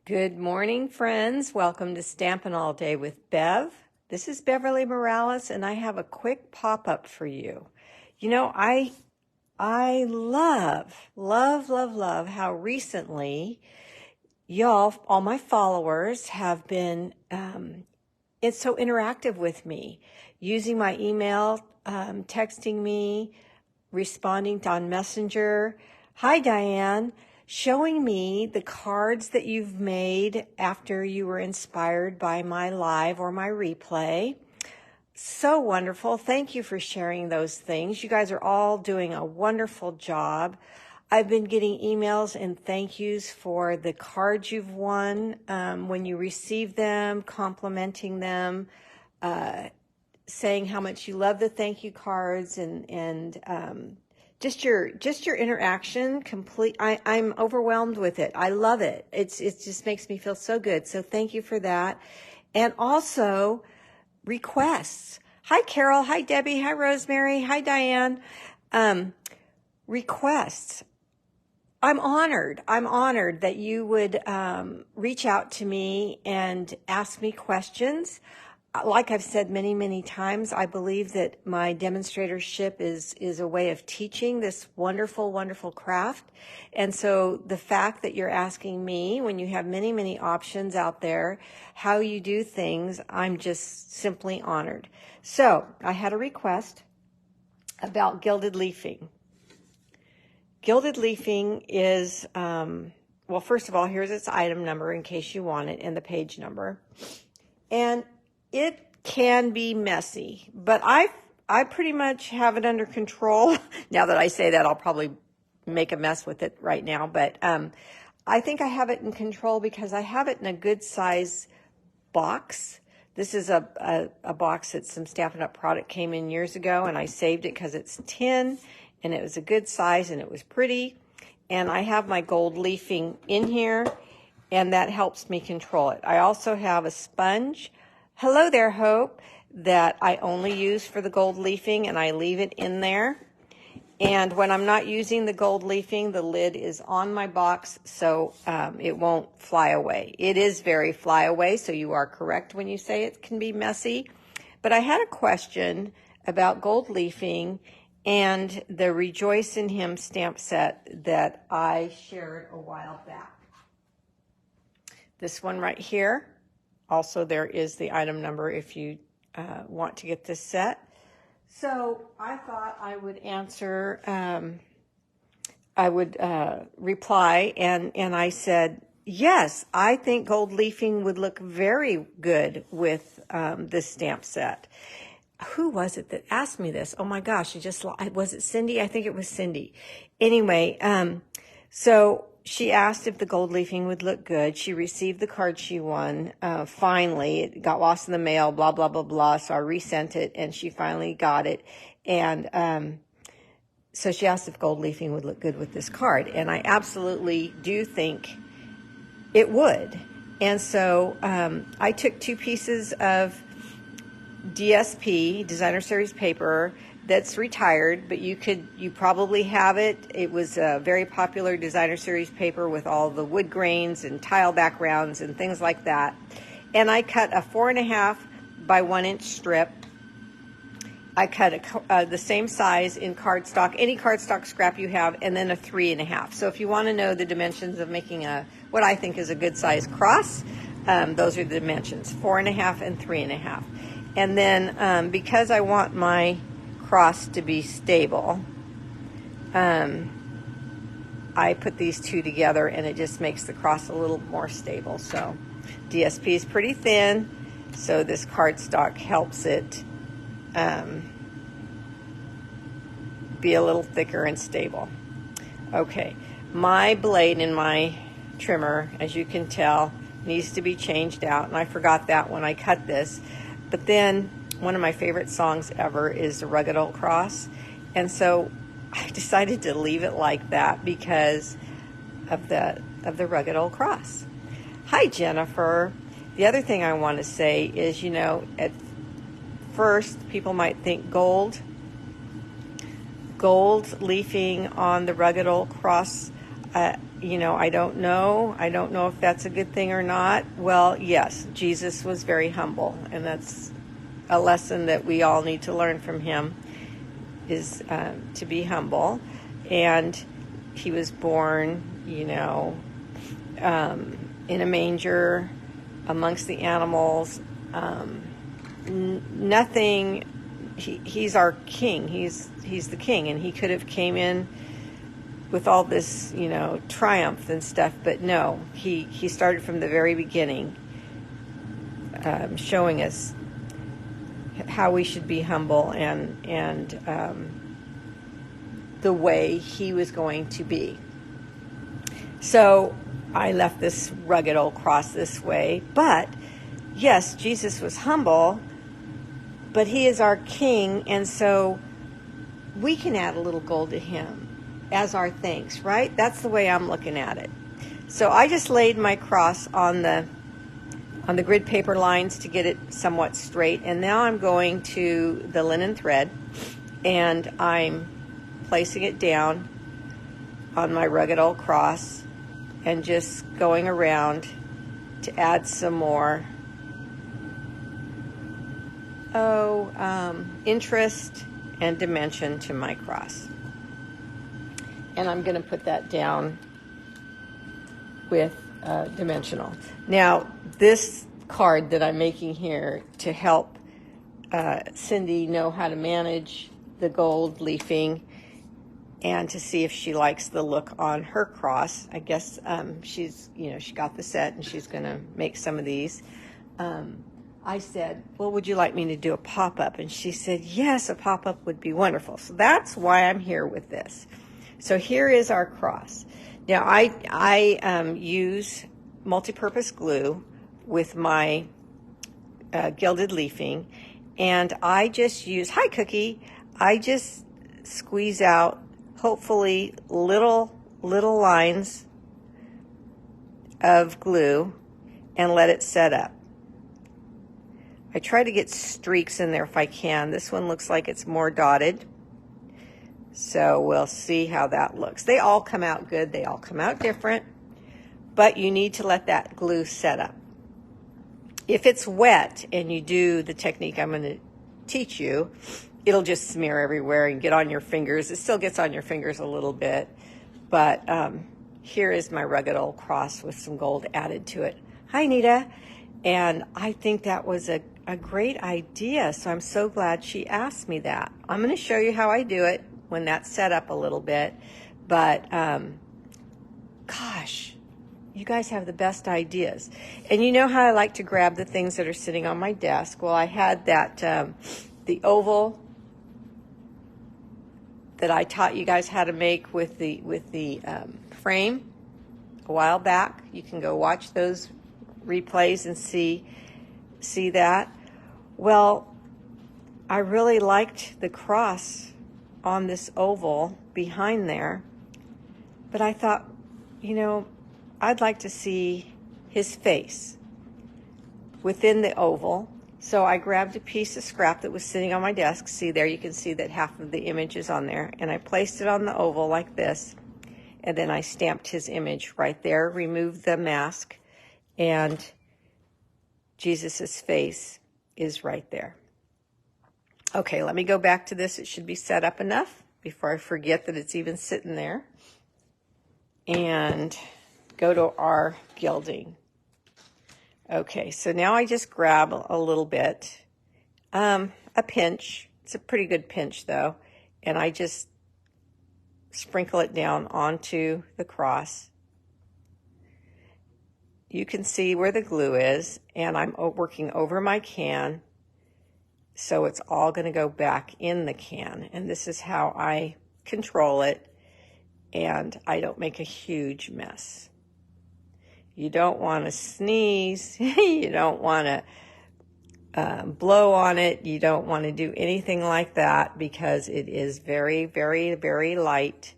Good morning, friends. Welcome to Stampin' All Day with Bev. This is Beverlee Morales, and I have a quick pop-up for you. You know, I love how recently y'all, all my followers, have been it's so interactive with me, using my email, texting me, responding on Messenger. Hi, Diane. Showing me the cards that you've made after you were inspired by my live or my replay. So wonderful. Thank you for sharing those things. You guys are all doing a wonderful job. I've been getting emails and thank yous for the cards you've won when you receive them, complimenting them, saying how much you love the thank you cards, and just your interaction. I'm overwhelmed with it. I love it. It just makes me feel so good. So thank you for that. And also requests. Hi Carol. Hi Debbie. Hi Rosemary. Hi Diane. Requests. I'm honored that you would reach out to me and ask me questions. Like I've said many times, I believe that my demonstratorship is a way of teaching this wonderful craft. And so the fact that you're asking me, when you have many options out there, how you do things, I'm just simply honored. So I had a request about gilded leafing. Gilded leafing is, well, first of all, here's its item number in case you want it, and the page number. And it can be messy, but I pretty much have it under control. Now that I say that, I'll probably make a mess with it right now, but I think I have it in control because I have it in a good size box. This is a box that some Stampin' Up! Product came in years ago, and I saved it because it's tin, and it was a good size, and it was pretty. And I have my gold leafing in here, and that helps me control it. I also have a sponge. Hello there, Hope, that I only use for the gold leafing, and I leave it in there. And when I'm not using the gold leafing, the lid is on my box, so it won't fly away. It is very fly away, so you are correct when you say it can be messy. But I had a question about gold leafing and the Rejoice in Him stamp set that I shared a while back. This one right here. Also, there is the item number if you want to get this set. So I thought I would answer, reply, and I said, yes, I think gold leafing would look very good with this stamp set. Who was it that asked me this? Oh my gosh, was it Cindy? I think it was Cindy. Anyway, so she asked if the gold leafing would look good. She received the card she won. Finally, it got lost in the mail, blah, blah, blah, blah. So I resent it, and she finally got it. And so she asked if gold leafing would look good with this card. And I absolutely do think it would. And so I took 2 pieces of DSP, Designer Series paper, that's retired, but you probably have it. It was a very popular Designer Series paper with all the wood grains and tile backgrounds and things like that. And I cut a 4.5 by 1 inch strip. I cut the same size in cardstock, any cardstock scrap you have, and then a 3.5. So if you want to know the dimensions of making what I think is a good size cross, those are the dimensions, 4.5 and 3.5. And then because I want my cross to be stable, I put these 2 together, and it just makes the cross a little more stable. So DSP is pretty thin, so this cardstock helps it be a little thicker and stable. Okay, my blade in my trimmer, as you can tell, needs to be changed out, and I forgot that when I cut this. But then one of my favorite songs ever is the Rugged Old Cross. And so I decided to leave it like that because of the Rugged Old Cross. Hi, Jennifer. The other thing I want to say is, at first people might think gold leafing on the Rugged Old Cross. I don't know. I don't know if that's a good thing or not. Well, yes, Jesus was very humble, and that's a lesson that we all need to learn from him, is to be humble. And he was born, in a manger amongst the animals. Nothing. He's our king. He's the king, and he could have came in with all this, triumph and stuff, but no, he started from the very beginning, showing us how we should be humble and the way he was going to be. So I left this rugged old cross this way, but yes, Jesus was humble, but he is our king, and so we can add a little gold to him as our thanks, right? That's the way I'm looking at it. So I just laid my cross on the grid paper lines to get it somewhat straight, and now I'm going to the linen thread, and I'm placing it down on my rugged old cross and just going around to add some more interest and dimension to my cross. And I'm going to put that down with dimensional. Now, this card that I'm making here to help Cindy know how to manage the gold leafing and to see if she likes the look on her cross. I guess she's, she got the set and she's going to make some of these. I said, well, would you like me to do a pop-up? And she said, yes, a pop-up would be wonderful. So that's why I'm here with this. So here is our cross. Now, I use multipurpose glue with my gilded leafing, and I just use, hi Cookie, I just squeeze out, hopefully, little lines of glue and let it set up. I try to get streaks in there if I can. This one looks like it's more dotted. So we'll see how that looks. They all come out good. They all come out different. But you need to let that glue set up. If it's wet and you do the technique I'm going to teach you, it'll just smear everywhere and get on your fingers. It still gets on your fingers a little bit. But here is my rugged old cross with some gold added to it. Hi, Nita. And I think that was a great idea. So I'm so glad she asked me that. I'm going to show you how I do it when that's set up a little bit. But gosh, you guys have the best ideas. And you know how I like to grab the things that are sitting on my desk. Well, I had that, the oval that I taught you guys how to make with the frame a while back. You can go watch those replays and see that. Well, I really liked the cross on this oval behind there, but I thought, I'd like to see his face within the oval. So I grabbed a piece of scrap that was sitting on my desk. See there, you can see that half of the image is on there, and I placed it on the oval like this, and then I stamped his image right there, removed the mask, and Jesus's face is right there. Okay, let me go back to this. It should be set up enough before I forget that it's even sitting there. And go to our gilding. Okay, so now I just grab a little bit, a pinch. It's a pretty good pinch though. And I just sprinkle it down onto the cross. You can see where the glue is, and I'm working over my can, so it's all going to go back in the can. And this is how I control it, and I don't make a huge mess. You don't want to sneeze. You don't want to blow on it. You don't want to do anything like that, because it is very, very, very light,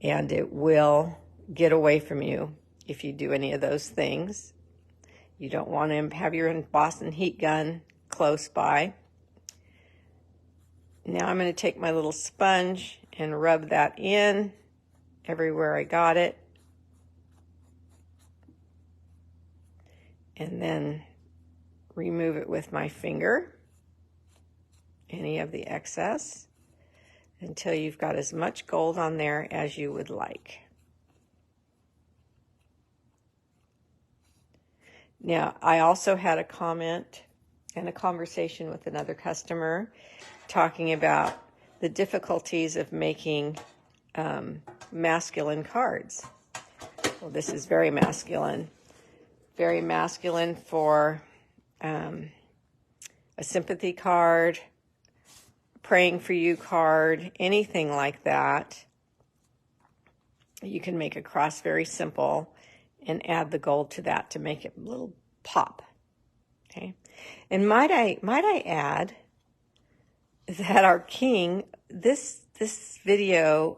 and it will get away from you if you do any of those things. You don't want to have your Boston heat gun close by. Now I'm going to take my little sponge and rub that in everywhere I got it. and then remove it with my finger, any of the excess, until you've got as much gold on there as you would like. Now, I also had a comment and a conversation with another customer talking about the difficulties of making masculine cards. Well, this is very masculine for a sympathy card, praying for you card, anything like that. You can make a cross very simple and add the gold to that to make it a little pop. Okay, and might I add that our king, this video,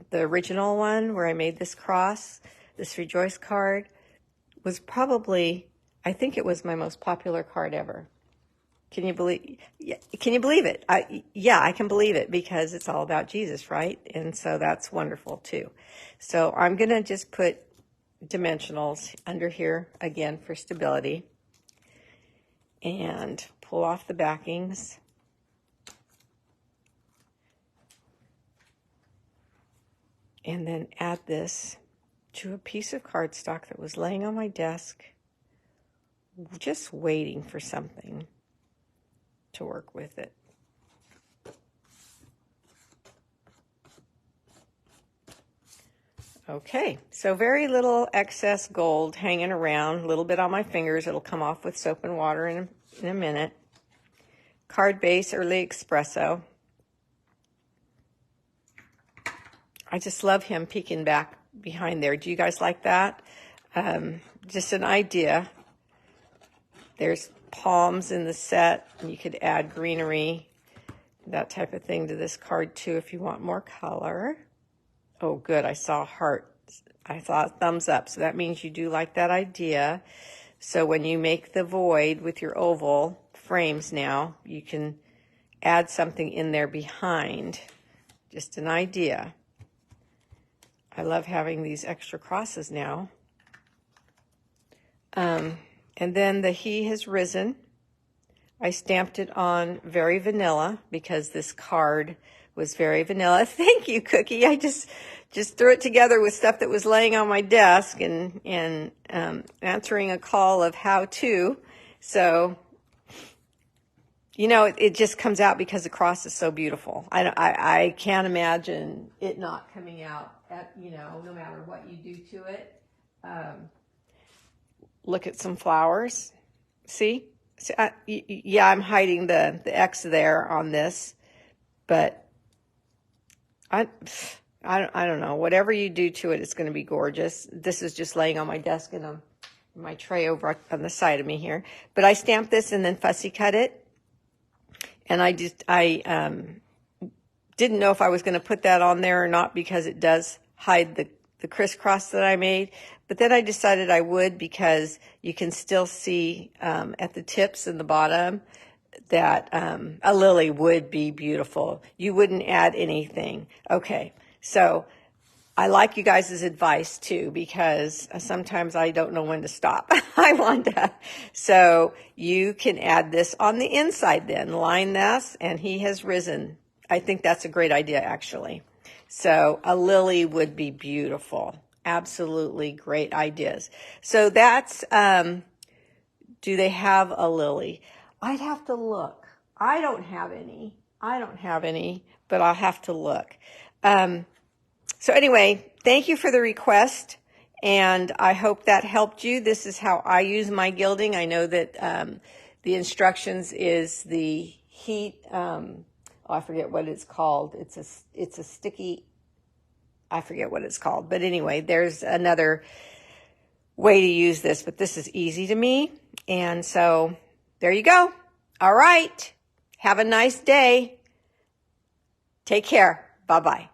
the original one where I made this cross, this Rejoice card, was probably, I think it was my most popular card ever. Can you believe? Can you believe it? Yeah, I can believe it because it's all about Jesus, right? And so that's wonderful too. So I'm gonna just put dimensionals under here again for stability, and pull off the backings. And then add this to a piece of cardstock that was laying on my desk, just waiting for something to work with it. Okay, so very little excess gold hanging around, a little bit on my fingers. It'll come off with soap and water in a minute. Card base, early espresso. I just love him peeking back behind there. Do you guys like that? Just an idea. There's palms in the set. You could add greenery, that type of thing to this card too if you want more color. Oh, good. I saw a heart. I saw a thumbs up. So that means you do like that idea. So when you make the void with your oval frames now, you can add something in there behind. Just an idea. I love having these extra crosses now. And then the He Has Risen. I stamped it on very vanilla because this card was very vanilla. Thank you, Cookie. I just threw it together with stuff that was laying on my desk and answering a call of how to. So, you know, it just comes out because the cross is so beautiful. I can't imagine it not coming out, no matter what you do to it. Look at some flowers. See? Yeah, I'm hiding the X there on this, but I don't know. Whatever you do to it, it's going to be gorgeous. This is just laying on my desk in my tray over on the side of me here. But I stamped this and then fussy cut it, and I didn't know if I was going to put that on there or not because it does hide the crisscross that I made. But then I decided I would because you can still see at the tips and the bottom that a lily would be beautiful. You wouldn't add anything. Okay, so I like you guys' advice too because sometimes I don't know when to stop. I want to. So you can add this on the inside then. Line this, and He Has Risen. I think that's a great idea actually. So a lily would be beautiful. Absolutely great ideas. So that's, do they have a lily? I'd have to look. I don't have any, but I'll have to look. So anyway, thank you for the request, and I hope that helped you. This is how I use my gilding. I know that the instructions is the heat, I forget what it's called. It's a sticky, I forget what it's called. But anyway, there's another way to use this, but this is easy to me. And so there you go. All right. Have a nice day. Take care. Bye-bye.